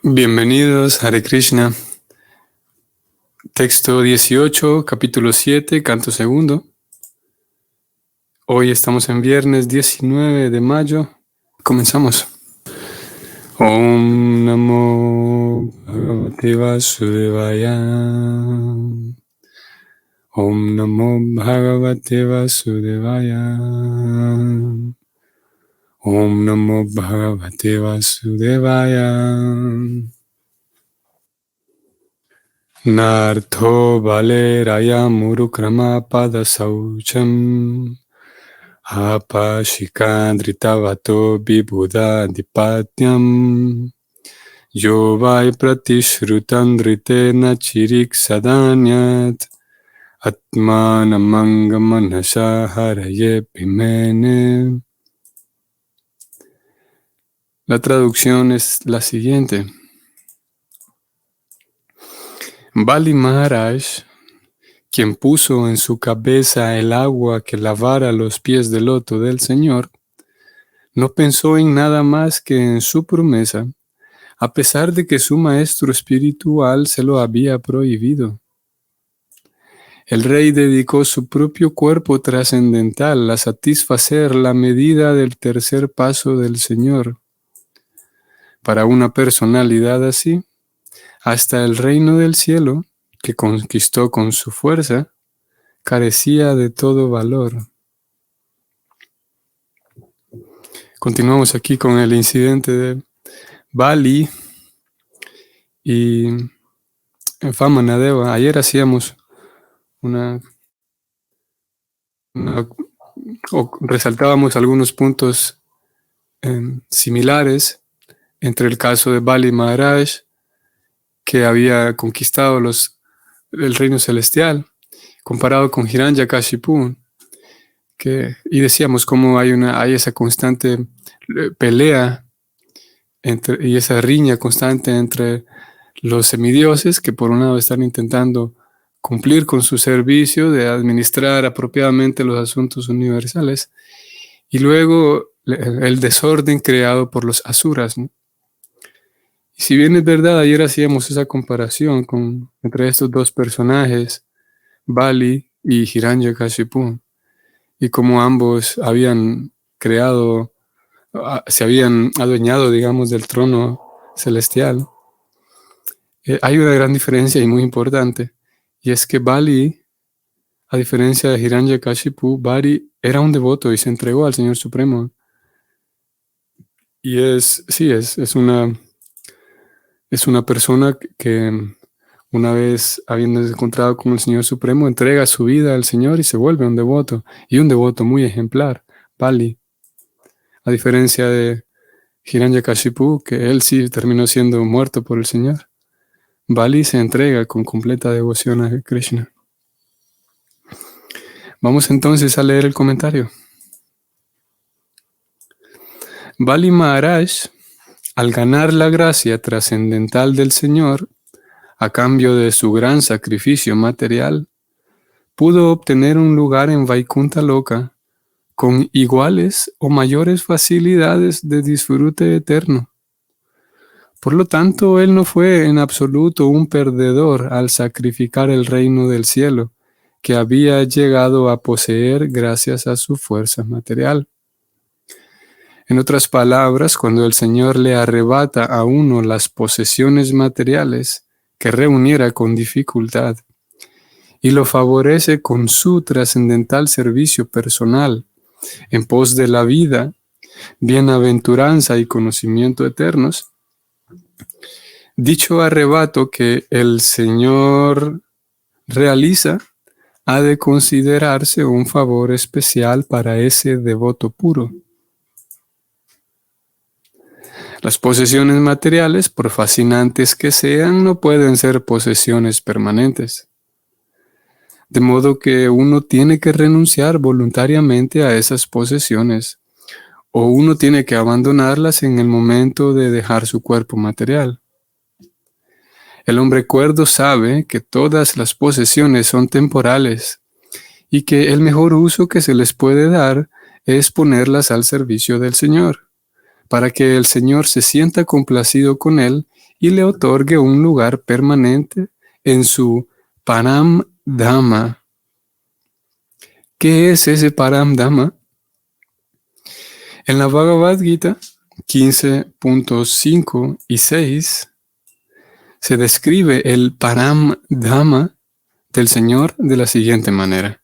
Bienvenidos, Hare Krishna. Texto 18, capítulo 7, canto segundo. Hoy estamos en viernes 19 de mayo. Comenzamos. Om Namo Bhagavate Vasudevaya. Om Namo Bhagavate Vasudevaya. Om Namo Bhagavate Vasudevaya. Nartho Valeraya Murukrama Padasaucham Apashikandritavato Vibhuda Dipatyam Yovai Pratishrutanritena Chirik Sadanyat Atmanamangamanasha Haraye Pimene. La traducción es la siguiente. Bali Maharaj, quien puso en su cabeza el agua que lavara los pies del loto del Señor, no pensó en nada más que en su promesa, a pesar de que su maestro espiritual se lo había prohibido. El rey dedicó su propio cuerpo trascendental a satisfacer la medida del tercer paso del Señor. Para una personalidad así, hasta el reino del cielo, que conquistó con su fuerza, carecía de todo valor. Continuamos aquí con el incidente de Bali y Vamanadeva. Ayer hacíamos resaltábamos algunos puntos similares entre el caso de Bali Maharaj, que había conquistado el reino celestial, comparado con Hiranyakashipu, y decíamos cómo hay esa constante pelea y esa riña constante entre los semidioses, que por un lado están intentando cumplir con su servicio de administrar apropiadamente los asuntos universales, y luego el desorden creado por los asuras, ¿no? Y si bien es verdad, ayer hacíamos esa comparación entre estos dos personajes, Bali y Hiranyakashipu, y cómo ambos habían se habían adueñado, digamos, del trono celestial. Hay una gran diferencia y muy importante, y es que Bali, a diferencia de Hiranyakashipu, Bali era un devoto y se entregó al Señor Supremo. Y es una persona que una vez habiendo encontrado con el Señor Supremo, entrega su vida al Señor y se vuelve un devoto, y un devoto muy ejemplar, Bali. A diferencia de Hiranyakashipu, que él sí terminó siendo muerto por el Señor, Bali se entrega con completa devoción a Krishna. Vamos entonces a leer el comentario. Bali Maharaj, al ganar la gracia trascendental del Señor, a cambio de su gran sacrificio material, pudo obtener un lugar en Vaikuntha Loka con iguales o mayores facilidades de disfrute eterno. Por lo tanto, él no fue en absoluto un perdedor al sacrificar el reino del cielo, que había llegado a poseer gracias a su fuerza material. En otras palabras, cuando el Señor le arrebata a uno las posesiones materiales que reuniera con dificultad y lo favorece con su trascendental servicio personal en pos de la vida, bienaventuranza y conocimiento eternos, dicho arrebato que el Señor realiza ha de considerarse un favor especial para ese devoto puro. Las posesiones materiales, por fascinantes que sean, no pueden ser posesiones permanentes. De modo que uno tiene que renunciar voluntariamente a esas posesiones, o uno tiene que abandonarlas en el momento de dejar su cuerpo material. El hombre cuerdo sabe que todas las posesiones son temporales y que el mejor uso que se les puede dar es ponerlas al servicio del Señor, para que el Señor se sienta complacido con él y le otorgue un lugar permanente en su Param Dhamma. ¿Qué es ese Param Dhamma? En la Bhagavad Gita 15.5 y 6 se describe el Param Dhamma del Señor de la siguiente manera.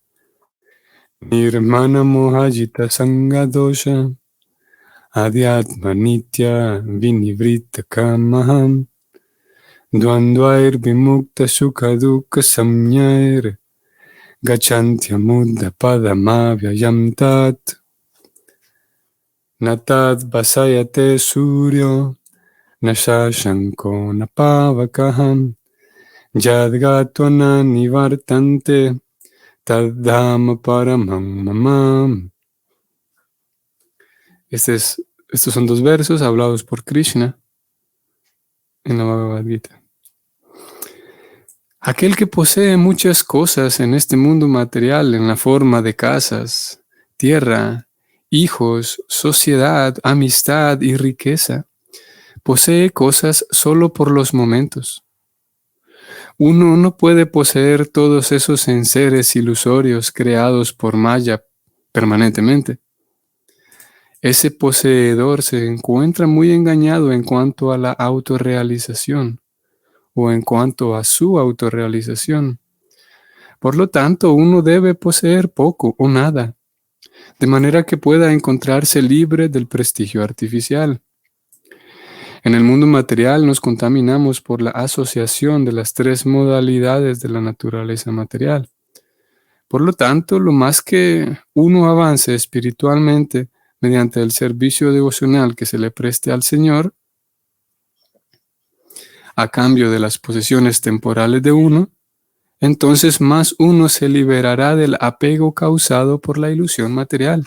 Nirmana mohajita sangadosha adhyatma nitya vinivritta kamaham dvandvair vimukta sukha dukkha samyair gachantyamudda padamavyayam tat natad vasayate suryo nashashanko napavakaham yadgatwana nivartante tadhama paramam mamam. Estos son 2 versos hablados por Krishna en la Bhagavad Gita. Aquel que posee muchas cosas en este mundo material en la forma de casas, tierra, hijos, sociedad, amistad y riqueza, posee cosas solo por los momentos. Uno no puede poseer todos esos enseres ilusorios creados por Maya permanentemente. Ese poseedor se encuentra muy engañado en cuanto a la autorrealización o en cuanto a su autorrealización. Por lo tanto, uno debe poseer poco o nada, de manera que pueda encontrarse libre del prestigio artificial. En el mundo material nos contaminamos por la asociación de las 3 modalidades de la naturaleza material. Por lo tanto, lo más que uno avance espiritualmente mediante el servicio devocional que se le preste al Señor, a cambio de las posesiones temporales de uno, entonces más uno se liberará del apego causado por la ilusión material.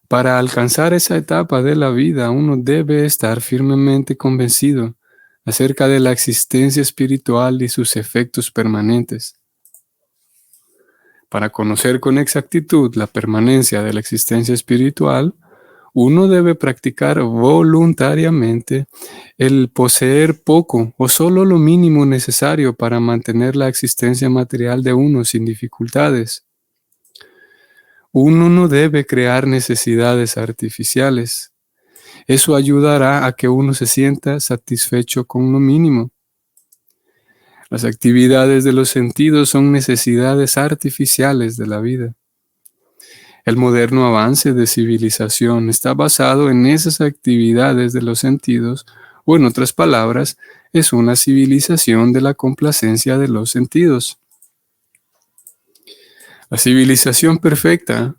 Para alcanzar esa etapa de la vida, uno debe estar firmemente convencido acerca de la existencia espiritual y sus efectos permanentes. Para conocer con exactitud la permanencia de la existencia espiritual, uno debe practicar voluntariamente el poseer poco o solo lo mínimo necesario para mantener la existencia material de uno sin dificultades. Uno no debe crear necesidades artificiales. Eso ayudará a que uno se sienta satisfecho con lo mínimo. Las actividades de los sentidos son necesidades artificiales de la vida. El moderno avance de civilización está basado en esas actividades de los sentidos, o en otras palabras, es una civilización de la complacencia de los sentidos. La civilización perfecta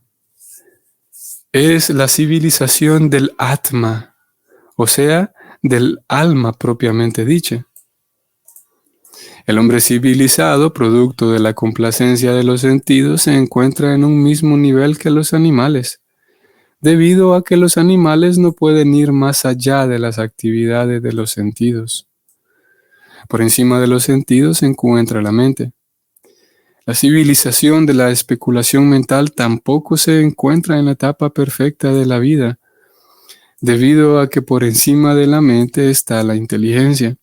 es la civilización del Atma, o sea, del alma propiamente dicha. El hombre civilizado, producto de la complacencia de los sentidos, se encuentra en un mismo nivel que los animales, debido a que los animales no pueden ir más allá de las actividades de los sentidos. Por encima de los sentidos se encuentra la mente. La civilización de la especulación mental tampoco se encuentra en la etapa perfecta de la vida, debido a que por encima de la mente está la inteligencia.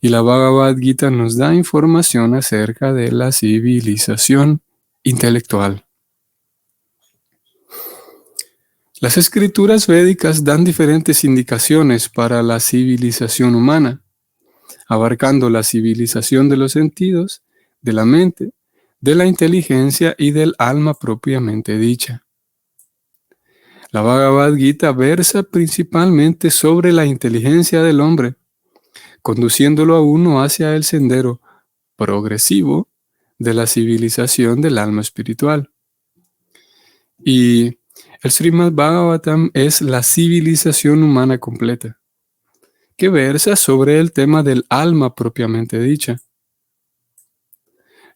Y la Bhagavad Gita nos da información acerca de la civilización intelectual. Las escrituras védicas dan diferentes indicaciones para la civilización humana, abarcando la civilización de los sentidos, de la mente, de la inteligencia y del alma propiamente dicha. La Bhagavad Gita versa principalmente sobre la inteligencia del hombre, conduciéndolo a uno hacia el sendero progresivo de la civilización del alma espiritual. Y el Srimad Bhagavatam es la civilización humana completa, que versa sobre el tema del alma propiamente dicha.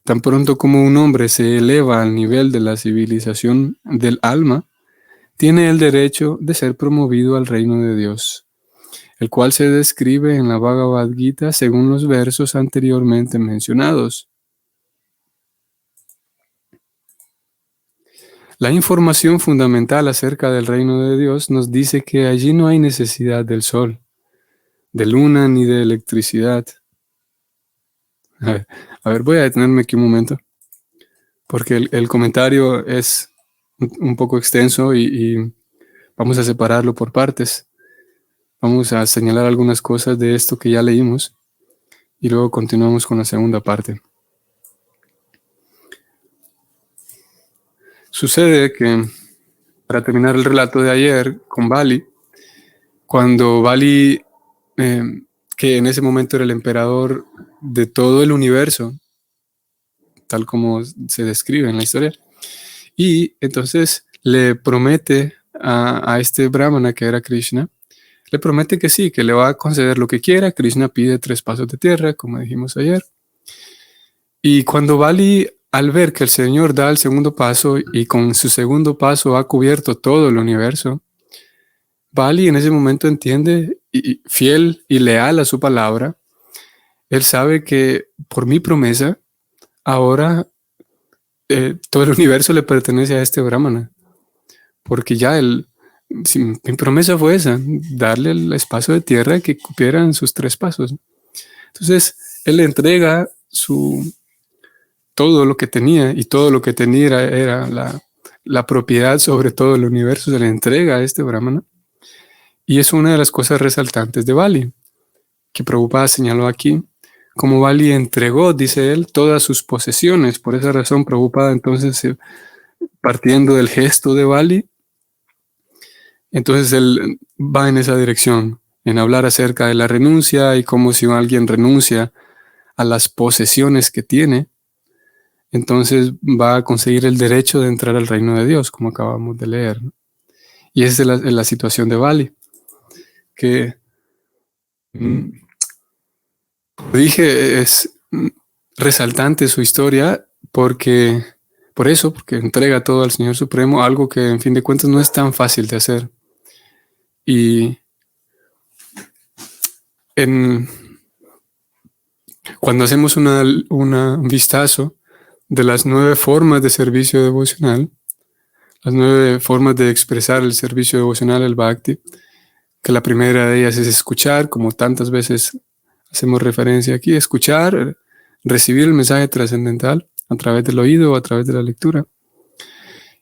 Tan pronto como un hombre se eleva al nivel de la civilización del alma, tiene el derecho de ser promovido al reino de Dios, el cual se describe en la Bhagavad Gita según los versos anteriormente mencionados. La información fundamental acerca del reino de Dios nos dice que allí no hay necesidad del sol, de luna ni de electricidad. A ver, voy a detenerme aquí un momento, porque el comentario es un poco extenso y vamos a separarlo por partes. Vamos a señalar algunas cosas de esto que ya leímos y luego continuamos con la segunda parte. Sucede que, para terminar el relato de ayer con Bali, cuando Bali, que en ese momento era el emperador de todo el universo, tal como se describe en la historia, y entonces le promete a este brahmana que era Krishna, le promete que sí, que le va a conceder lo que quiera. Krishna pide 3 pasos de tierra, como dijimos ayer. Y cuando Bali, al ver que el Señor da el segundo paso y con su segundo paso ha cubierto todo el universo, Bali en ese momento entiende, y fiel y leal a su palabra, él sabe que por mi promesa, ahora todo el universo le pertenece a este brahmana. Porque ya mi promesa fue esa, darle el espacio de tierra que cupieran sus 3 pasos. Entonces, él le entrega todo lo que tenía, y todo lo que tenía era la propiedad sobre todo el universo, se le entrega a este brahmana. Y es una de las cosas resaltantes de Bali, que Prabhupada señaló aquí, como Bali entregó, dice él, todas sus posesiones. Por esa razón, Prabhupada entonces, partiendo del gesto de Bali, entonces él va en esa dirección, en hablar acerca de la renuncia y cómo si alguien renuncia a las posesiones que tiene, entonces va a conseguir el derecho de entrar al reino de Dios, como acabamos de leer. Y esa es la situación de Bali, que, dije, es resaltante su historia porque entrega todo al Señor Supremo, algo que en fin de cuentas no es tan fácil de hacer. Y cuando hacemos un vistazo de las 9 formas de servicio devocional, las 9 formas de expresar el servicio devocional, el bhakti, que la primera de ellas es escuchar, como tantas veces hacemos referencia aquí, escuchar, recibir el mensaje trascendental a través del oído o a través de la lectura.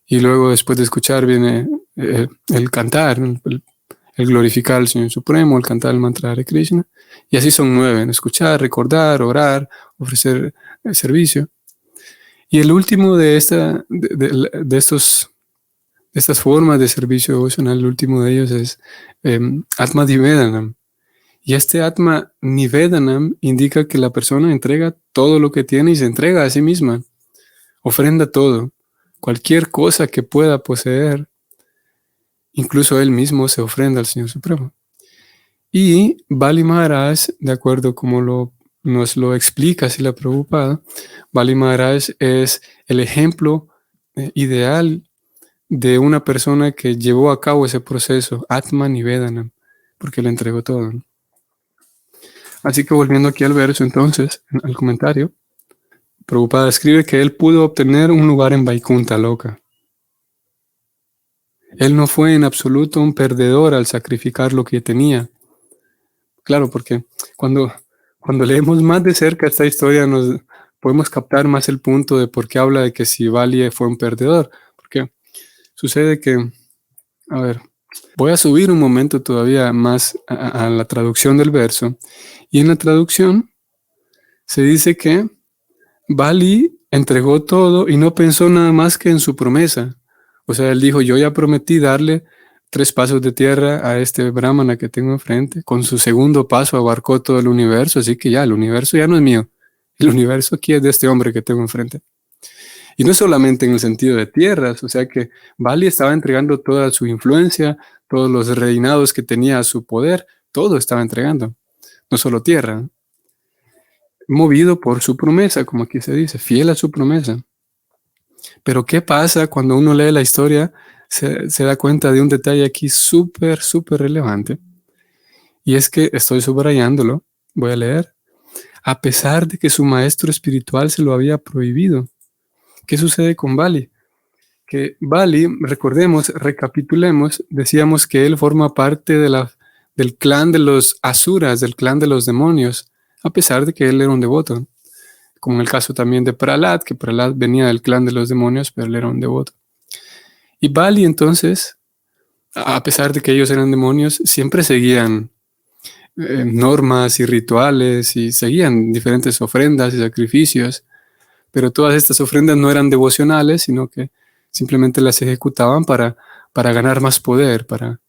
Y luego, después de escuchar, viene el cantar, el glorificar al Señor Supremo, el cantar el mantra de Krishna. Y así son 9, escuchar, recordar, orar, ofrecer el servicio. Y el último de estas formas de servicio devocional, el último de ellos es Atma Nivedanam. Y este Atma Nivedanam indica que la persona entrega todo lo que tiene y se entrega a sí misma. Ofrenda todo, cualquier cosa que pueda poseer. Incluso él mismo se ofrenda al Señor Supremo. Y Bali Maharaj, de acuerdo como nos lo explica Srila Prabhupada, Bali Maharaj es el ejemplo ideal de una persona que llevó a cabo ese proceso, Atma Nivedanam, porque le entregó todo. Así que, volviendo aquí al verso, entonces, al comentario, Prabhupada escribe que él pudo obtener un lugar en Vaikuntha Loka. Él no fue en absoluto un perdedor al sacrificar lo que tenía. Claro, porque cuando leemos más de cerca esta historia, nos podemos captar más el punto de por qué habla de que si Bali fue un perdedor. Porque sucede que, a ver, voy a subir un momento todavía más a la traducción del verso. Y en la traducción se dice que Bali entregó todo y no pensó nada más que en su promesa. O sea, él dijo, yo ya prometí darle 3 pasos de tierra a este brahmana que tengo enfrente. Con su segundo paso abarcó todo el universo, así que ya, el universo ya no es mío. El universo aquí es de este hombre que tengo enfrente. Y no solamente en el sentido de tierras, o sea que Bali estaba entregando toda su influencia, todos los reinados que tenía a su poder, todo estaba entregando, no solo tierra. Movido por su promesa, como aquí se dice, fiel a su promesa. Pero ¿qué pasa cuando uno lee la historia? Se da cuenta de un detalle aquí súper, súper relevante. Y es que estoy subrayándolo, voy a leer. A pesar de que su maestro espiritual se lo había prohibido. ¿Qué sucede con Bali? Que Bali, recordemos, recapitulemos, decíamos que él forma parte de del clan de los asuras, del clan de los demonios, a pesar de que él era un devoto. Como en el caso también de Prahlad, que Prahlad venía del clan de los demonios, pero él era un devoto. Y Bali entonces, a pesar de que ellos eran demonios, siempre seguían normas y rituales y seguían diferentes ofrendas y sacrificios, pero todas estas ofrendas no eran devocionales, sino que simplemente las ejecutaban para ganar más poder, para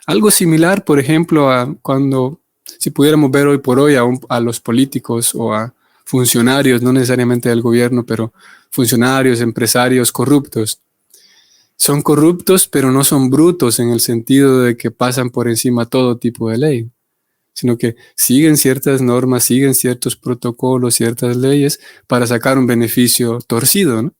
algo similar, por ejemplo, a cuando, si pudiéramos ver hoy por hoy a los políticos o a funcionarios, no necesariamente del gobierno, pero funcionarios, empresarios corruptos. Son corruptos, pero no son brutos en el sentido de que pasan por encima todo tipo de ley, sino que siguen ciertas normas, siguen ciertos protocolos, ciertas leyes para sacar un beneficio torcido, ¿no?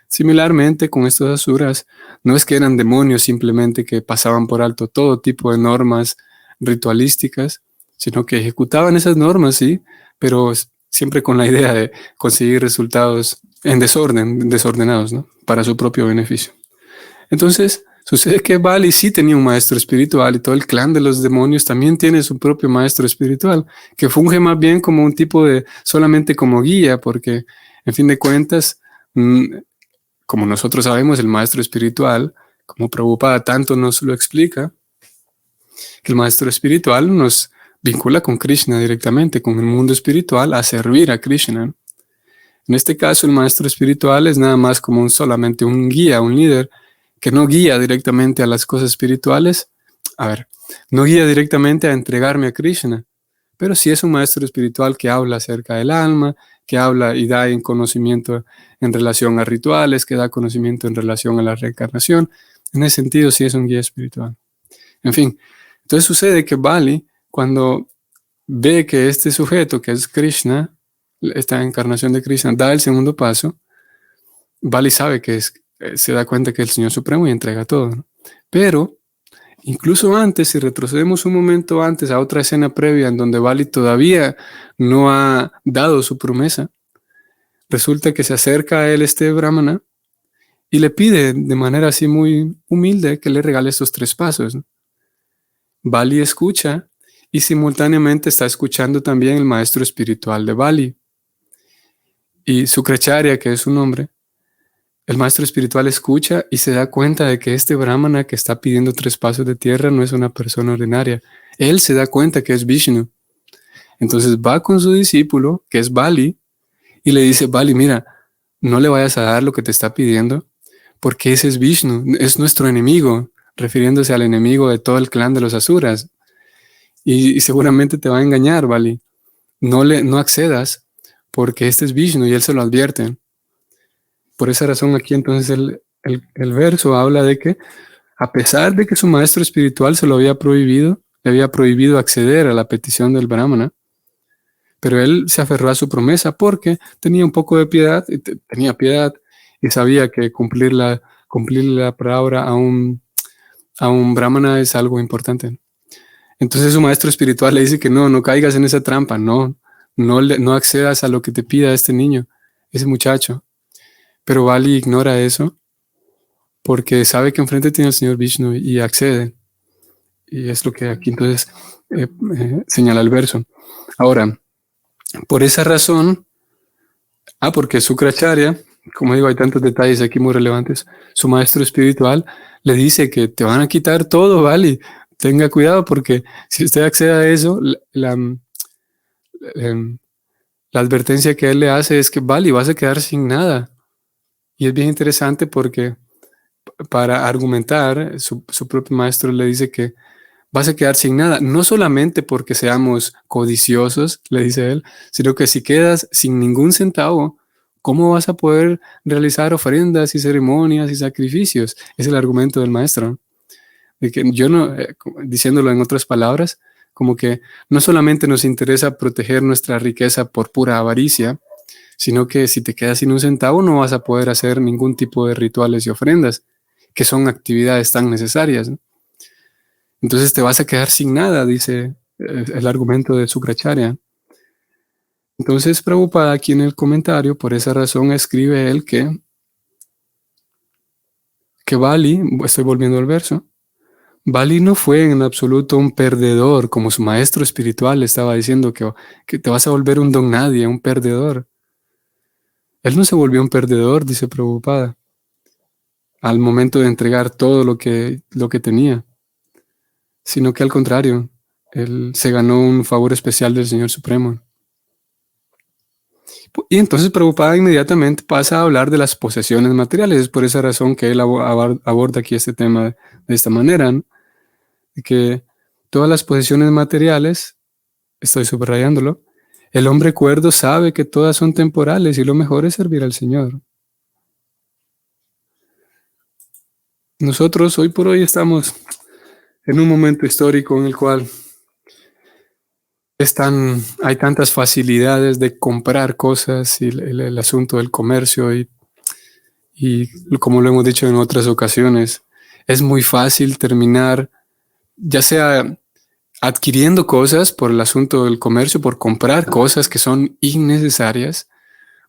Similarmente con estos asuras, no es que eran demonios simplemente que pasaban por alto todo tipo de normas ritualísticas, sino que ejecutaban esas normas, sí, pero siempre con la idea de conseguir resultados en desorden, desordenados, ¿no? Para su propio beneficio. Entonces, sucede que Bali sí tenía un maestro espiritual y todo el clan de los demonios también tiene su propio maestro espiritual, que funge más bien como un tipo de, solamente como guía, porque en fin de cuentas, como nosotros sabemos, el maestro espiritual, como Prabhupada tanto nos lo explica, que el maestro espiritual nos vincula con Krishna directamente, con el mundo espiritual, a servir a Krishna. En este caso, el maestro espiritual es nada más como solamente un guía, un líder, que no guía directamente a las cosas espirituales. No guía directamente a entregarme a Krishna, pero sí es un maestro espiritual que habla acerca del alma, que habla y da en conocimiento en relación a rituales, que da conocimiento en relación a la reencarnación. En ese sentido, sí es un guía espiritual. En fin, entonces sucede que Bali, cuando ve que este sujeto, que es Krishna, esta encarnación de Krishna, da el segundo paso, Bali sabe que se da cuenta que es el Señor Supremo y entrega todo, ¿no? Pero incluso antes, si retrocedemos un momento antes a otra escena previa en donde Bali todavía no ha dado su promesa, resulta que se acerca a él este brahmana y le pide de manera así muy humilde que le regale estos 3 pasos, ¿no? Bali escucha y simultáneamente está escuchando también el maestro espiritual de Bali. Y Sukracharya, que es su nombre, el maestro espiritual escucha y se da cuenta de que este brahmana que está pidiendo 3 pasos de tierra no es una persona ordinaria. Él se da cuenta que es Vishnu. Entonces va con su discípulo, que es Bali, y le dice, Bali, mira, no le vayas a dar lo que te está pidiendo, porque ese es Vishnu, es nuestro enemigo, refiriéndose al enemigo de todo el clan de los asuras. Y seguramente te va a engañar, Bali. No accedas, porque este es Vishnu y él se lo advierte. Por esa razón aquí entonces el verso habla de que a pesar de que su maestro espiritual se lo había prohibido, le había prohibido acceder a la petición del brahmana, pero él se aferró a su promesa porque tenía un poco de piedad, tenía piedad y sabía que cumplir la palabra a un brahmana es algo importante. Entonces su maestro espiritual le dice que no caigas en esa trampa, no accedas a lo que te pida este niño, ese muchacho. Pero Bali ignora eso porque sabe que enfrente tiene al señor Vishnu y accede. Y es lo que aquí entonces señala el verso. Ahora, por esa razón, porque Sukracharya, como digo, hay tantos detalles aquí muy relevantes, su maestro espiritual le dice que te van a quitar todo, Bali. Tenga cuidado porque si usted accede a eso, la advertencia que él le hace es que Bali vas a quedar sin nada. Y es bien interesante porque para argumentar, su propio maestro le dice que vas a quedar sin nada, no solamente porque seamos codiciosos, le dice él, sino que si quedas sin ningún centavo, ¿cómo vas a poder realizar ofrendas y ceremonias y sacrificios? Es el argumento del maestro. De que yo no, diciéndolo en otras palabras, como que no solamente nos interesa proteger nuestra riqueza por pura avaricia, sino que si te quedas sin un centavo no vas a poder hacer ningún tipo de rituales y ofrendas, que son actividades tan necesarias, ¿no? Entonces te vas a quedar sin nada, dice el argumento de Sukracharya. Entonces Prabhupada aquí en el comentario, por esa razón escribe él que Bali, estoy volviendo al verso, Bali no fue en absoluto un perdedor, como su maestro espiritual le estaba diciendo que te vas a volver un don nadie, un perdedor. Él no se volvió un perdedor, dice Prabhupada, al momento de entregar todo lo que tenía, sino que al contrario, él se ganó un favor especial del Señor Supremo. Y entonces Prabhupada inmediatamente pasa a hablar de las posesiones materiales. Es por esa razón que él aborda aquí este tema de esta manera, ¿no? De que todas las posesiones materiales, estoy subrayándolo, el hombre cuerdo sabe que todas son temporales y lo mejor es servir al Señor. Nosotros hoy por hoy estamos en un momento histórico en el cual hay tantas facilidades de comprar cosas y el asunto del comercio y como lo hemos dicho en otras ocasiones, es muy fácil terminar ya sea adquiriendo cosas por el asunto del comercio, por comprar cosas que son innecesarias,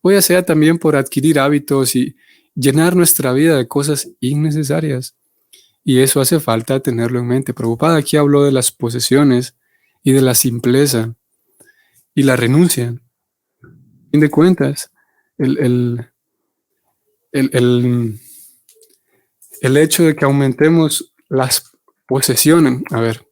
o ya sea también por adquirir hábitos y llenar nuestra vida de cosas innecesarias. Y eso hace falta tenerlo en mente. Prabhupada aquí habló de las posesiones y de la simpleza y la renuncia. A fin de cuentas, el, el, el, el hecho de que aumentemos las posesiones, a ver,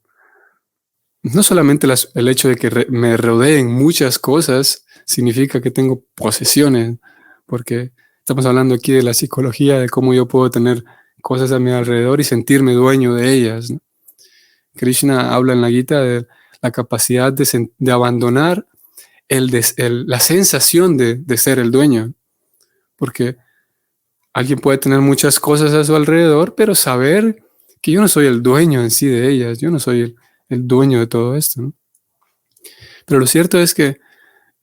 no solamente el hecho de que me rodeen muchas cosas significa que tengo posesiones, porque estamos hablando aquí de la psicología, de cómo yo puedo tener cosas a mi alrededor y sentirme dueño de ellas, ¿no? Krishna habla en la Gita de la capacidad de abandonar la sensación de ser el dueño, porque alguien puede tener muchas cosas a su alrededor, pero saber que yo no soy el dueño en sí de ellas, yo no soy el dueño de todo esto, ¿no? Pero lo cierto es que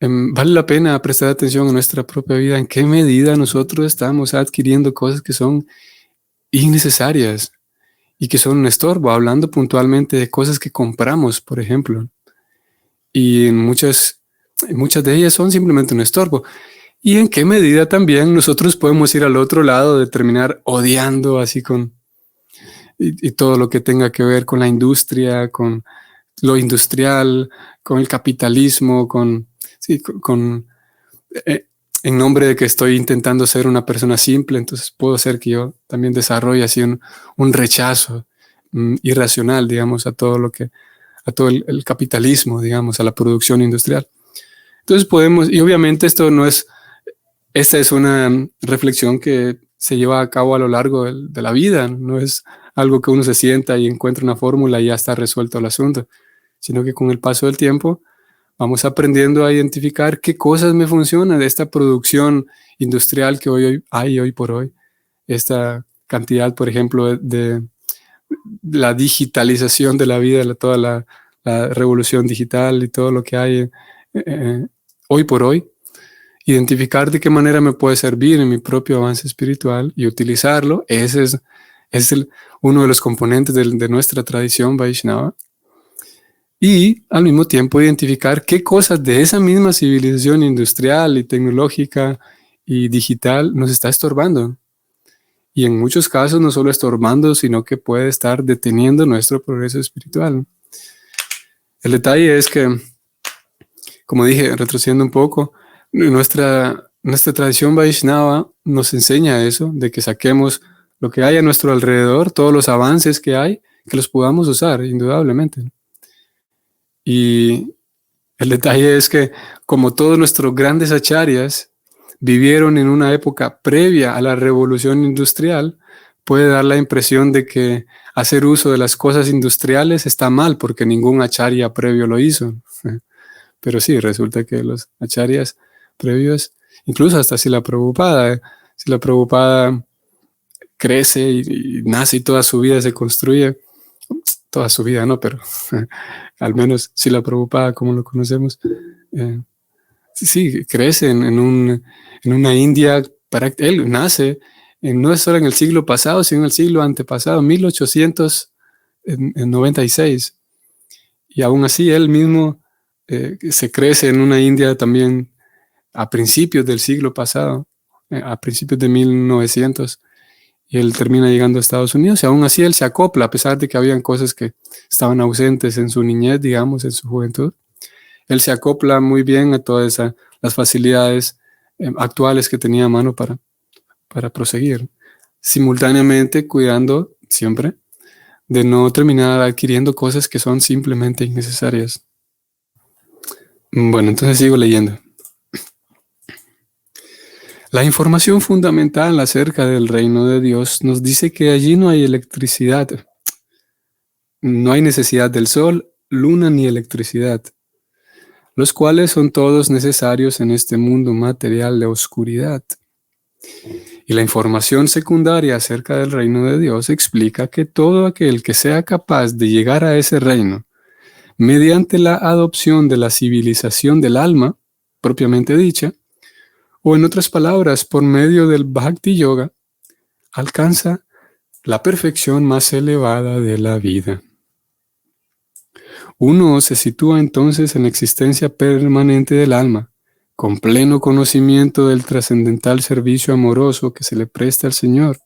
vale la pena prestar atención a nuestra propia vida, en qué medida nosotros estamos adquiriendo cosas que son innecesarias y que son un estorbo, hablando puntualmente de cosas que compramos, por ejemplo, y muchas de ellas son simplemente un estorbo. Y en qué medida también nosotros podemos ir al otro lado de terminar odiando así y todo lo que tenga que ver con la industria, con lo industrial, con el capitalismo, sí, eh, en nombre de que estoy intentando ser una persona simple, entonces puedo ser que yo también desarrolle así un rechazo irracional, digamos, a todo el capitalismo, digamos, a la producción industrial. Entonces podemos, y obviamente esta es una reflexión que se lleva a cabo a lo largo de la vida, no es algo que uno se sienta y encuentra una fórmula y ya está resuelto el asunto, sino que con el paso del tiempo vamos aprendiendo a identificar qué cosas me funcionan de esta producción industrial que hoy hay hoy por hoy, esta cantidad, por ejemplo, de la digitalización de la vida, toda la revolución digital y todo lo que hay hoy por hoy, identificar de qué manera me puede servir en mi propio avance espiritual y utilizarlo, ese es uno de los componentes de nuestra tradición Vaishnava. Y al mismo tiempo identificar qué cosas de esa misma civilización industrial y tecnológica y digital nos está estorbando. Y en muchos casos no solo estorbando, sino que puede estar deteniendo nuestro progreso espiritual. El detalle es que, como dije, retrocediendo un poco, nuestra tradición Vaishnava nos enseña eso, de que saquemos lo que hay a nuestro alrededor, todos los avances que hay, que los podamos usar, indudablemente. Y el detalle es que, como todos nuestros grandes acharyas vivieron en una época previa a la revolución industrial, puede dar la impresión de que hacer uso de las cosas industriales está mal porque ningún acharya previo lo hizo. Pero sí, resulta que los acharyas previos, incluso hasta si la Prabhupada crece y nace y toda su vida se construye, toda su vida no, pero al menos si la Prabhupada como lo conocemos, sí, crece en una India, él nace no es solo en el siglo pasado, sino en el siglo antepasado, 1896. Y aún así él mismo se crece en una India también a principios del siglo pasado, a principios de 1900. y él termina llegando a Estados Unidos y aún así él se acopla, a pesar de que habían cosas que estaban ausentes en su niñez, digamos, en su juventud. Él se acopla muy bien a todas las facilidades actuales que tenía a mano para proseguir, simultáneamente cuidando siempre de no terminar adquiriendo cosas que son simplemente innecesarias. Bueno, entonces sigo leyendo. La información fundamental acerca del reino de Dios nos dice que allí no hay electricidad, no hay necesidad del sol, luna ni electricidad, los cuales son todos necesarios en este mundo material de oscuridad. Y la información secundaria acerca del reino de Dios explica que todo aquel que sea capaz de llegar a ese reino mediante la adopción de la civilización del alma, propiamente dicha, o en otras palabras, por medio del Bhakti Yoga, alcanza la perfección más elevada de la vida. Uno se sitúa entonces en la existencia permanente del alma, con pleno conocimiento del trascendental servicio amoroso que se le presta al Señor.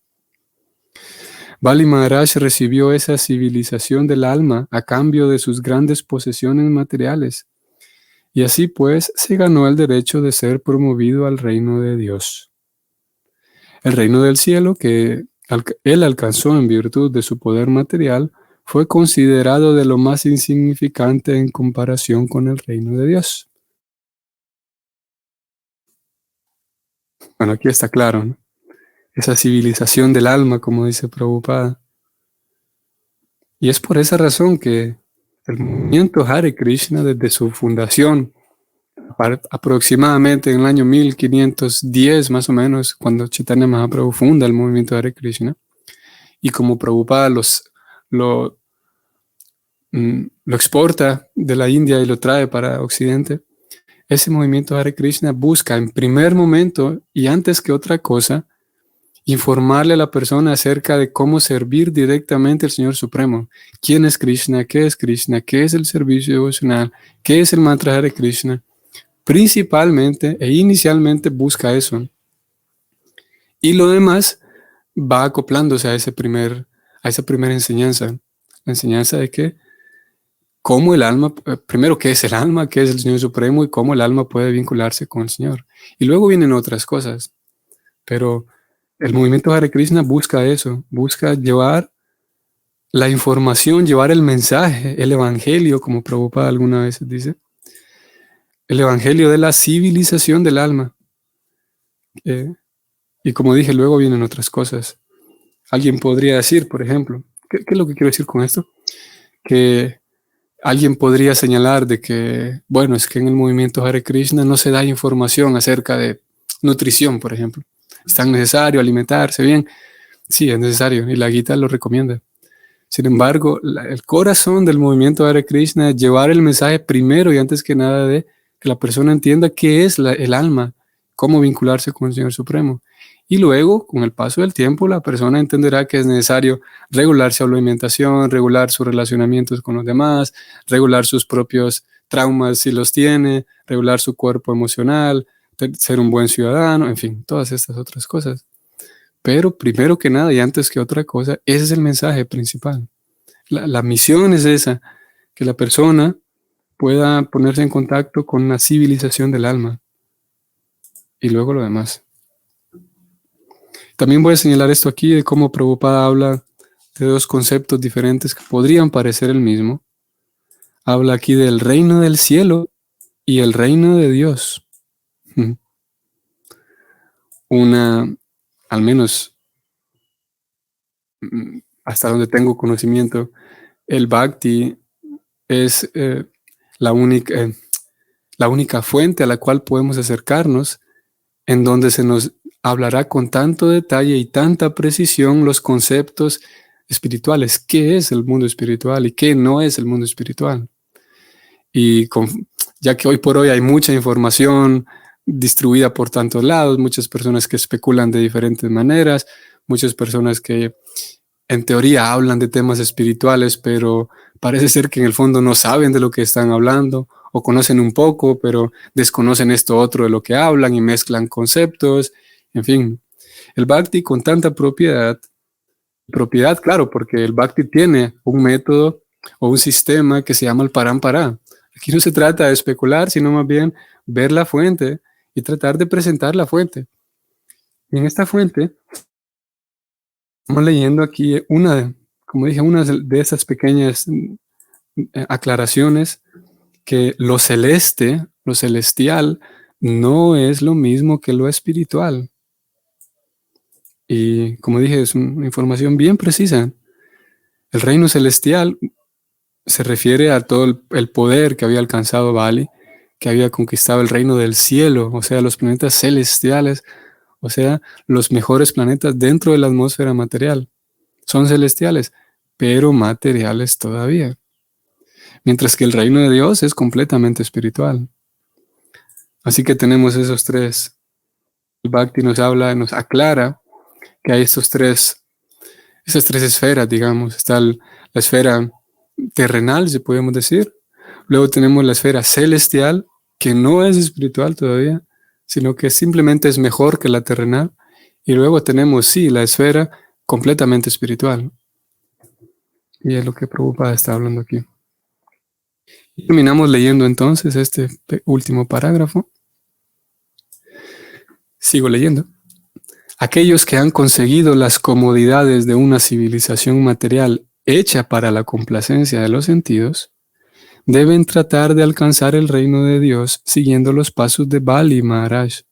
Bali Maharaj recibió esa civilización del alma a cambio de sus grandes posesiones materiales, y así pues se ganó el derecho de ser promovido al reino de Dios. El reino del cielo que él alcanzó en virtud de su poder material fue considerado de lo más insignificante en comparación con el reino de Dios. Bueno, aquí está claro, ¿no? Esa civilización del alma, como dice Prabhupada. Y es por esa razón que el movimiento Hare Krishna, desde su fundación, aproximadamente en el año 1510 más o menos, cuando Chaitanya Mahaprabhu funda el movimiento Hare Krishna, y como Prabhupada lo exporta de la India y lo trae para Occidente, ese movimiento Hare Krishna busca en primer momento y antes que otra cosa informarle a la persona acerca de cómo servir directamente al Señor Supremo. ¿Quién es Krishna? ¿Qué es el servicio devocional? ¿Qué es el mantra Hare Krishna? Principalmente e inicialmente busca eso. Y lo demás va acoplándose a esa primera enseñanza. La enseñanza de que cómo el alma, primero qué es el alma, qué es el Señor Supremo y cómo el alma puede vincularse con el Señor. Y luego vienen otras cosas. Pero el movimiento Hare Krishna busca eso, busca llevar la información, llevar el mensaje, el evangelio, como Prabhupada alguna vez dice, el evangelio de la civilización del alma. Y como dije, luego vienen otras cosas. Alguien podría decir, por ejemplo, ¿qué es lo que quiero decir con esto? Que alguien podría señalar de que, bueno, es que en el movimiento Hare Krishna no se da información acerca de nutrición, por ejemplo. ¿Es tan necesario alimentarse bien? Sí, es necesario y la Gita lo recomienda. Sin embargo, el corazón del movimiento Hare Krishna es llevar el mensaje primero y antes que nada de que la persona entienda qué es el alma, cómo vincularse con el Señor Supremo. Y luego, con el paso del tiempo, la persona entenderá que es necesario regular su alimentación, regular sus relacionamientos con los demás, regular sus propios traumas si los tiene, regular su cuerpo emocional, ser un buen ciudadano, en fin, todas estas otras cosas. Pero primero que nada y antes que otra cosa, ese es el mensaje principal. La misión es esa, que la persona pueda ponerse en contacto con la civilización del alma y luego lo demás. También voy a señalar esto aquí de cómo Prabhupada habla de dos conceptos diferentes que podrían parecer el mismo. Habla aquí del reino del cielo y el reino de Dios. Al menos hasta donde tengo conocimiento, el Bhakti es la única fuente a la cual podemos acercarnos en donde se nos hablará con tanto detalle y tanta precisión los conceptos espirituales. ¿Qué es el mundo espiritual y qué no es el mundo espiritual? Y ya que hoy por hoy hay mucha información distribuida por tantos lados, muchas personas que especulan de diferentes maneras, muchas personas que en teoría hablan de temas espirituales, pero parece ser que en el fondo no saben de lo que están hablando o conocen un poco, pero desconocen esto otro de lo que hablan y mezclan conceptos. En fin, el Bhakti con tanta propiedad propiedad, claro, porque el Bhakti tiene un método o un sistema que se llama el Parampara. Aquí no se trata de especular, sino más bien ver la fuente y tratar de presentar la fuente. Y en esta fuente, estamos leyendo aquí como dije, una de esas pequeñas aclaraciones, que lo celeste, lo celestial, no es lo mismo que lo espiritual. Y como dije, es una información bien precisa. El reino celestial se refiere a todo el poder que había alcanzado Bali, que había conquistado el reino del cielo, o sea, los planetas celestiales, o sea, los mejores planetas dentro de la atmósfera material. Son celestiales, pero materiales todavía. Mientras que el reino de Dios es completamente espiritual. Así que tenemos esos tres. El Bhakti nos habla, nos aclara que hay esas tres esferas, digamos. Está la esfera terrenal, si podemos decir. Luego tenemos la esfera celestial, que no es espiritual todavía, sino que simplemente es mejor que la terrenal. Y luego tenemos, sí, la esfera completamente espiritual. Y es lo que Prabhupada está hablando aquí. Y terminamos leyendo entonces este último parágrafo. Sigo leyendo. Aquellos que han conseguido las comodidades de una civilización material hecha para la complacencia de los sentidos, deben tratar de alcanzar el reino de Dios siguiendo los pasos de Bali Maharaj,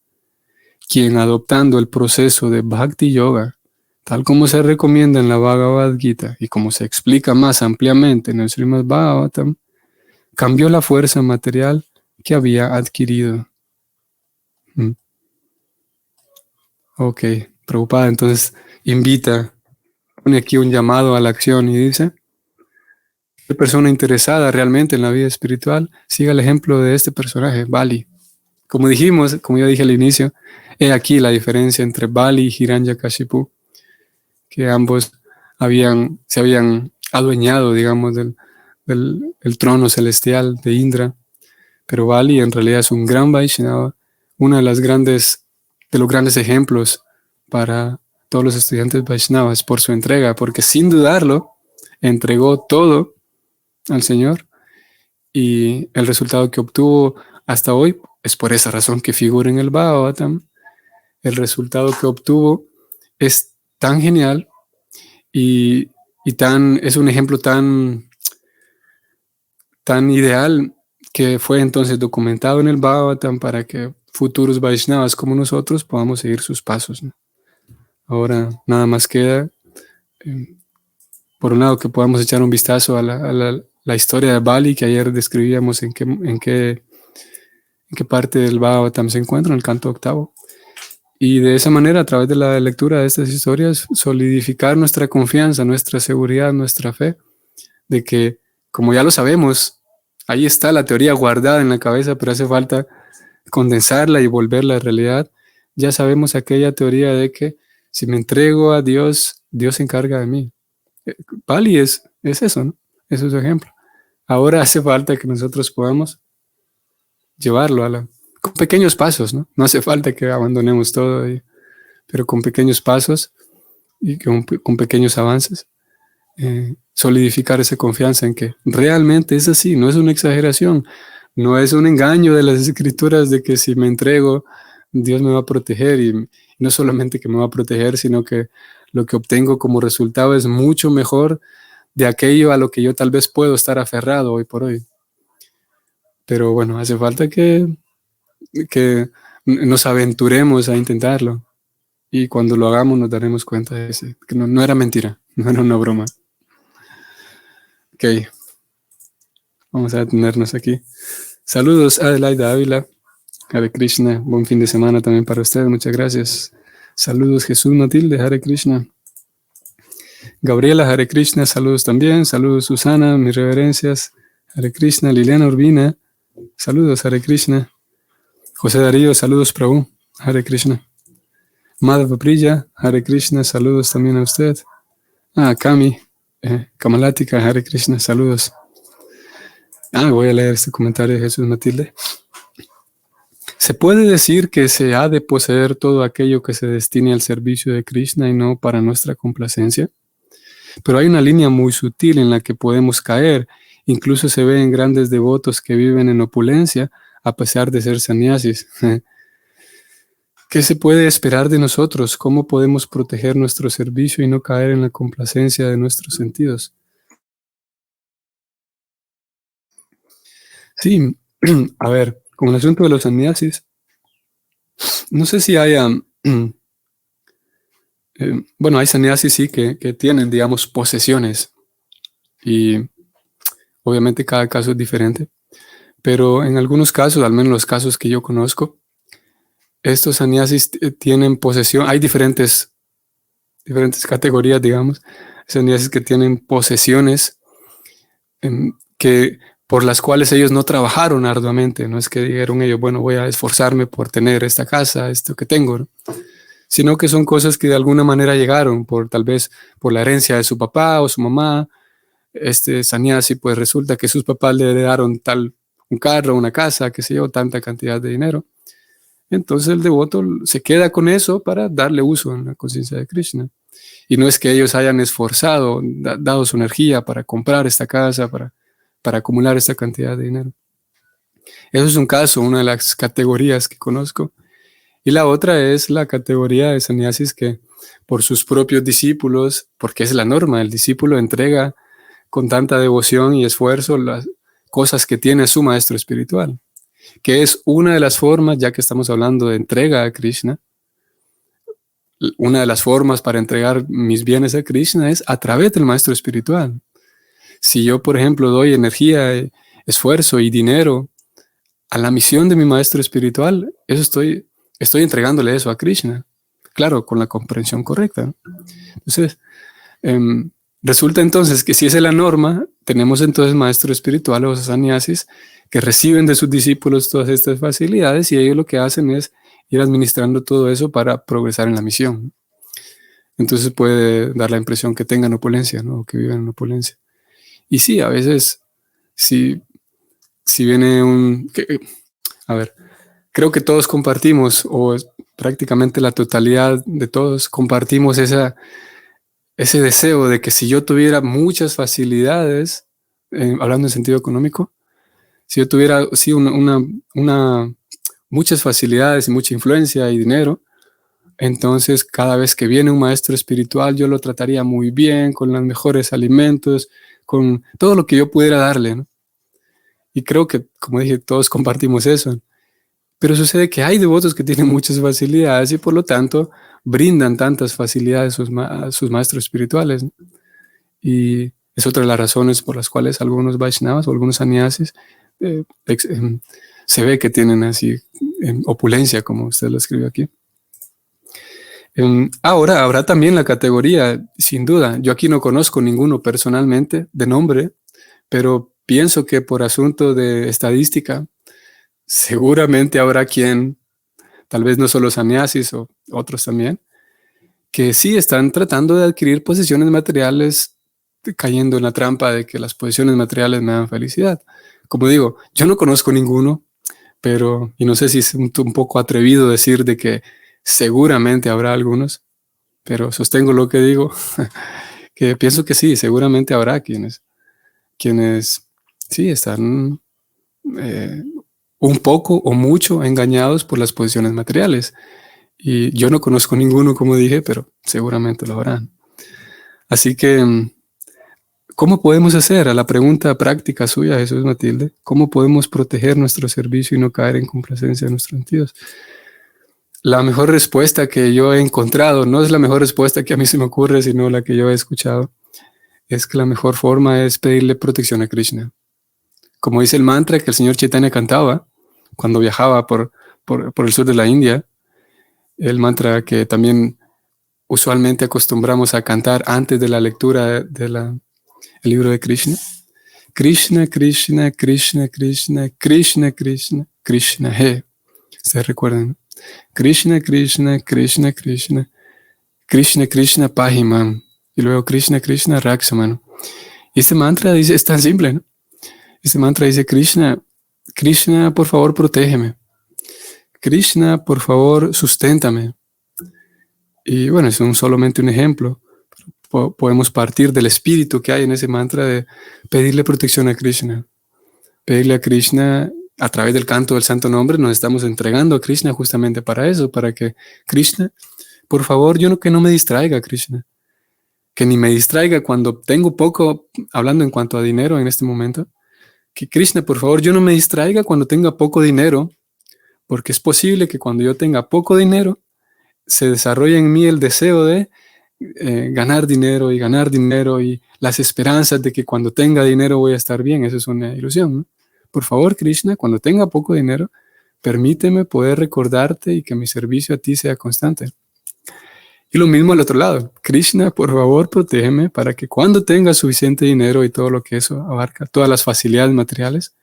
quien, adoptando el proceso de Bhakti Yoga, tal como se recomienda en la Bhagavad Gita y como se explica más ampliamente en el Srimad Bhagavatam, cambió la fuerza material que había adquirido. Ok, Prabhupada entonces pone aquí un llamado a la acción y dice: la persona interesada realmente en la vida espiritual, siga el ejemplo de este personaje, Bali. Como dijimos, como yo dije al inicio, he aquí la diferencia entre Bali y Hiranyakashipu, que ambos se habían adueñado, digamos, del trono celestial de Indra, pero Bali en realidad es un gran Vaishnava, uno de los grandes ejemplos para todos los estudiantes Vaishnavas por su entrega, porque sin dudarlo entregó todo al Señor, y el resultado que obtuvo hasta hoy es por esa razón que figura en el Bhagavatam. El resultado que obtuvo es tan genial y es un ejemplo tan ideal, que fue entonces documentado en el Bhagavatam para que futuros Vaishnavas como nosotros podamos seguir sus pasos, ¿no? Ahora nada más queda, por un lado, que podamos echar un vistazo a la historia de Bali, que ayer describíamos en qué parte del Bhagavatam se encuentra, en el canto octavo. Y de esa manera, a través de la lectura de estas historias, solidificar nuestra confianza, nuestra seguridad, nuestra fe, de que, como ya lo sabemos, ahí está la teoría guardada en la cabeza, pero hace falta condensarla y volverla a realidad. Ya sabemos aquella teoría de que si me entrego a Dios, Dios se encarga de mí. Bali es eso, ¿no? Eso es su ejemplo. Ahora hace falta que nosotros podamos llevarlo con pequeños pasos, ¿no? No hace falta que abandonemos todo, pero con pequeños pasos y con pequeños avances, solidificar esa confianza en que realmente es así, no es una exageración, no es un engaño de las escrituras de que si me entrego, Dios me va a proteger, y no solamente que me va a proteger, sino que lo que obtengo como resultado es mucho mejor de aquello a lo que yo tal vez puedo estar aferrado hoy por hoy. Pero bueno, hace falta que nos aventuremos a intentarlo, y cuando lo hagamos nos daremos cuenta de que no era mentira, no era una broma. Ok, vamos a detenernos aquí. Saludos, Adelaida Ávila. Hare Krishna, buen fin de semana también para ustedes, muchas gracias. Saludos, Jesús Matilde, Hare Krishna. Gabriela, Hare Krishna, saludos también. Saludos, Susana, mis reverencias. Hare Krishna. Liliana Urbina, saludos, Hare Krishna. José Darío, saludos, Prabhu, Hare Krishna. Madhava Priya, Hare Krishna, saludos también a usted. Kami, Kamalatika, Hare Krishna, saludos. Voy a leer este comentario de Jesús Matilde. ¿Se puede decir que se ha de poseer todo aquello que se destine al servicio de Krishna y no para nuestra complacencia? Pero hay una línea muy sutil en la que podemos caer. Incluso se ven grandes devotos que viven en opulencia a pesar de ser sannyasis. ¿Qué se puede esperar de nosotros? ¿Cómo podemos proteger nuestro servicio y no caer en la complacencia de nuestros sentidos? Sí, a ver, con el asunto de los sannyasis, no sé si haya, bueno, hay sannyasis sí que tienen, digamos, posesiones y obviamente cada caso es diferente, pero en algunos casos, al menos los casos que yo conozco, estos sannyasis tienen posesión, hay diferentes categorías, digamos, sannyasis que tienen posesiones que por las cuales ellos no trabajaron arduamente, no es que dijeron ellos, bueno, voy a esforzarme por tener esta casa, esto que tengo, ¿no? Sino que son cosas que de alguna manera llegaron, tal vez por la herencia de su papá o su mamá. Este sannyasi, pues resulta que sus papás le heredaron un carro, una casa, qué sé yo, tanta cantidad de dinero. Entonces el devoto se queda con eso para darle uso en la conciencia de Krishna. Y no es que ellos hayan esforzado, dado su energía para comprar esta casa, para acumular esta cantidad de dinero. Eso es un caso, una de las categorías que conozco. Y la otra es la categoría de sannyasis que por sus propios discípulos, porque es la norma, el discípulo entrega con tanta devoción y esfuerzo las cosas que tiene su maestro espiritual, que es una de las formas, ya que estamos hablando de entrega a Krishna, una de las formas para entregar mis bienes a Krishna es a través del maestro espiritual. Si yo, por ejemplo, doy energía, esfuerzo y dinero a la misión de mi maestro espiritual, eso estoy entregándole eso a Krishna. Claro, con la comprensión correcta, ¿no? Entonces, resulta entonces que si esa es la norma, tenemos entonces maestros espirituales o sannyasis que reciben de sus discípulos todas estas facilidades y ellos lo que hacen es ir administrando todo eso para progresar en la misión. Entonces puede dar la impresión que tengan opulencia, ¿no? O que viven en opulencia. Y sí, a veces, si viene a ver, creo que todos compartimos, o prácticamente la totalidad de todos compartimos ese deseo de que si yo tuviera muchas facilidades, hablando en sentido económico, si yo tuviera sí, muchas facilidades y mucha influencia y dinero, entonces cada vez que viene un maestro espiritual yo lo trataría muy bien, con los mejores alimentos, con todo lo que yo pudiera darle, ¿no? Y creo que, como dije, todos compartimos eso. Pero sucede que hay devotos que tienen muchas facilidades y por lo tanto brindan tantas facilidades a sus maestros espirituales, ¿no? Y es otra de las razones por las cuales algunos Vaishnavas o algunos sannyasis se ve que tienen así opulencia, como usted lo escribió aquí. Ahora habrá también la categoría, sin duda. Yo aquí no conozco ninguno personalmente de nombre, pero pienso que por asunto de estadística, seguramente habrá quien, tal vez no solo sannyasis o otros también, que sí están tratando de adquirir posesiones materiales, cayendo en la trampa de que las posesiones materiales me dan felicidad. Como digo, yo no conozco ninguno, pero, y no sé si es un poco atrevido decir de que seguramente habrá algunos, pero sostengo lo que digo, que pienso que sí, seguramente habrá quienes sí están un poco o mucho engañados por las posesiones materiales. Y yo no conozco ninguno, como dije, pero seguramente lo habrán. Así que, ¿cómo podemos hacer? A la pregunta práctica suya, Jesús Matilde, ¿cómo podemos proteger nuestro servicio y no caer en complacencia de nuestros sentidos? La mejor respuesta que yo he encontrado, no es la mejor respuesta que a mí se me ocurre, sino la que yo he escuchado, es que la mejor forma es pedirle protección a Krishna. Como dice el mantra que el señor Chaitanya cantaba cuando viajaba por el sur de la India, el mantra que también usualmente acostumbramos a cantar antes de la lectura del libro de Krishna. Krishna, Krishna, Krishna, Krishna, Krishna, Krishna, Krishna, He. ¿Ustedes recuerdan? Krishna, Krishna, Krishna, Krishna, Krishna, Krishna, Pahimam. Y luego Krishna, Krishna, Raksaman. Y este mantra dice, es tan simple, ¿no? Este mantra dice, Krishna, Krishna, por favor, protégeme. Krishna, por favor, susténtame. Y bueno, es solamente un ejemplo. podemos partir del espíritu que hay en ese mantra de pedirle protección a Krishna. Pedirle a Krishna, a través del canto del santo nombre, nos estamos entregando a Krishna justamente para eso, para que Krishna, por favor, que no me distraiga, Krishna. Que ni me distraiga cuando tengo poco, hablando en cuanto a dinero en este momento, que Krishna, por favor, yo no me distraiga cuando tenga poco dinero, porque es posible que cuando yo tenga poco dinero, se desarrolle en mí el deseo de ganar dinero y las esperanzas de que cuando tenga dinero voy a estar bien. Eso es una ilusión, ¿no? Por favor, Krishna, cuando tenga poco dinero, permíteme poder recordarte y que mi servicio a ti sea constante. Y lo mismo al otro lado. Krishna, por favor, protégeme para que cuando tenga suficiente dinero y todo lo que eso abarca, todas las facilidades materiales,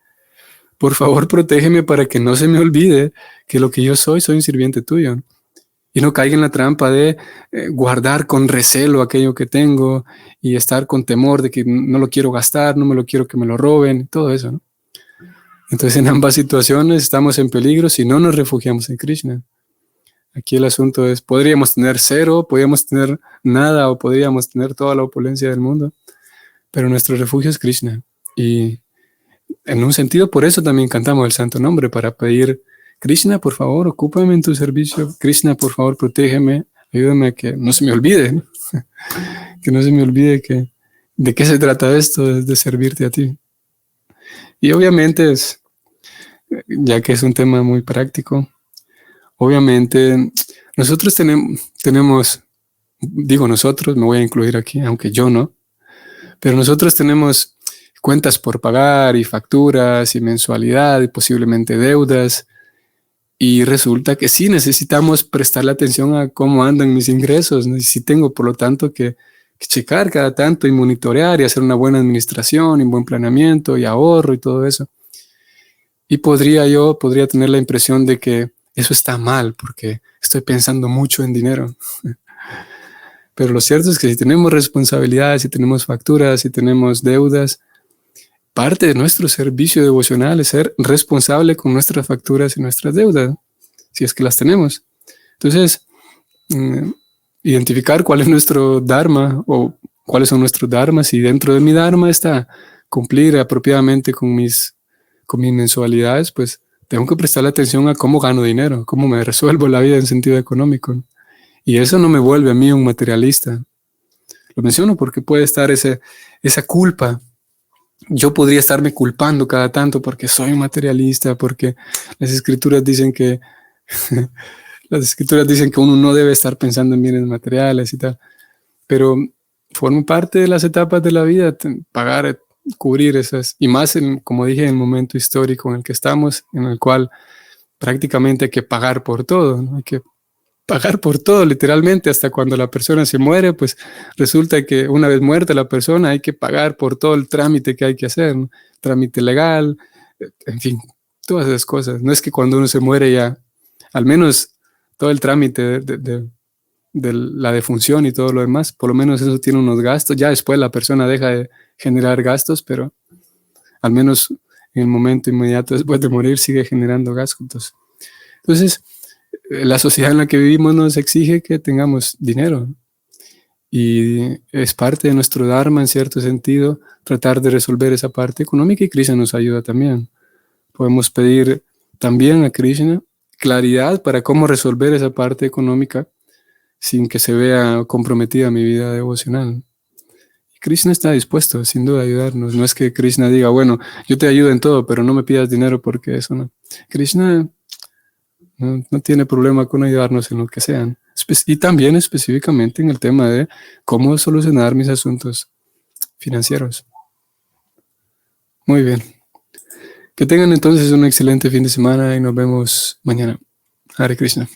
por favor, protégeme para que no se me olvide que lo que yo soy un sirviente tuyo. Y no caiga en la trampa de guardar con recelo aquello que tengo y estar con temor de que no lo quiero gastar, no me lo quiero que me lo roben, todo eso, ¿no? Entonces, en ambas situaciones estamos en peligro si no nos refugiamos en Krishna. Aquí el asunto es, podríamos tener cero, podríamos tener nada o podríamos tener toda la opulencia del mundo, pero nuestro refugio es Krishna. Y en un sentido, por eso también cantamos el santo nombre, para pedir, Krishna, por favor, ocúpame en tu servicio. Krishna, por favor, protégeme, ayúdame a que no se me olvide, ¿no? Que no se me olvide de qué se trata esto, es de servirte a ti. Y obviamente, ya que es un tema muy práctico, obviamente nosotros tenemos, digo nosotros, me voy a incluir aquí, aunque yo no, pero nosotros tenemos cuentas por pagar y facturas y mensualidad y posiblemente deudas. Y resulta que sí necesitamos prestarle atención a cómo andan mis ingresos. Sí tengo, por lo tanto, que checar cada tanto y monitorear y hacer una buena administración y un buen planeamiento y ahorro y todo eso. Y podría tener la impresión de que eso está mal porque estoy pensando mucho en dinero. Pero lo cierto es que si tenemos responsabilidades, si tenemos facturas, si tenemos deudas, parte de nuestro servicio devocional es ser responsable con nuestras facturas y nuestras deudas, si es que las tenemos. Entonces, identificar cuál es nuestro dharma o cuáles son nuestros dharmas, y dentro de mi dharma está cumplir apropiadamente con mis mensualidades, pues tengo que prestarle atención a cómo gano dinero, cómo me resuelvo la vida en sentido económico. Y eso no me vuelve a mí un materialista. Lo menciono porque puede estar esa culpa. Yo podría estarme culpando cada tanto porque soy un materialista, porque las escrituras dicen que uno no debe estar pensando en bienes materiales y tal, pero forma parte de las etapas de la vida, pagar, cubrir esas, y más, como dije, en el momento histórico en el que estamos, en el cual prácticamente hay que pagar por todo, ¿no? Hay que pagar por todo, literalmente, hasta cuando la persona se muere, pues resulta que una vez muerta la persona hay que pagar por todo el trámite que hay que hacer, ¿no? Trámite legal, en fin, todas esas cosas. No es que cuando uno se muere ya, al menos todo el trámite de la defunción y todo lo demás, por lo menos eso tiene unos gastos. Ya después la persona deja de generar gastos, pero al menos en el momento inmediato después de morir sigue generando gastos. Entonces, la sociedad en la que vivimos nos exige que tengamos dinero, y es parte de nuestro dharma, en cierto sentido, tratar de resolver esa parte económica, y Krishna nos ayuda también. Podemos pedir también a Krishna claridad para cómo resolver esa parte económica sin que se vea comprometida mi vida devocional. Y Krishna está dispuesto, sin duda, a ayudarnos. No es que Krishna diga, bueno, yo te ayudo en todo, pero no me pidas dinero, porque eso no. Krishna no tiene problema con ayudarnos en lo que sean. Y también específicamente en el tema de cómo solucionar mis asuntos financieros. Muy bien. Que tengan entonces un excelente fin de semana y nos vemos mañana. Hare Krishna.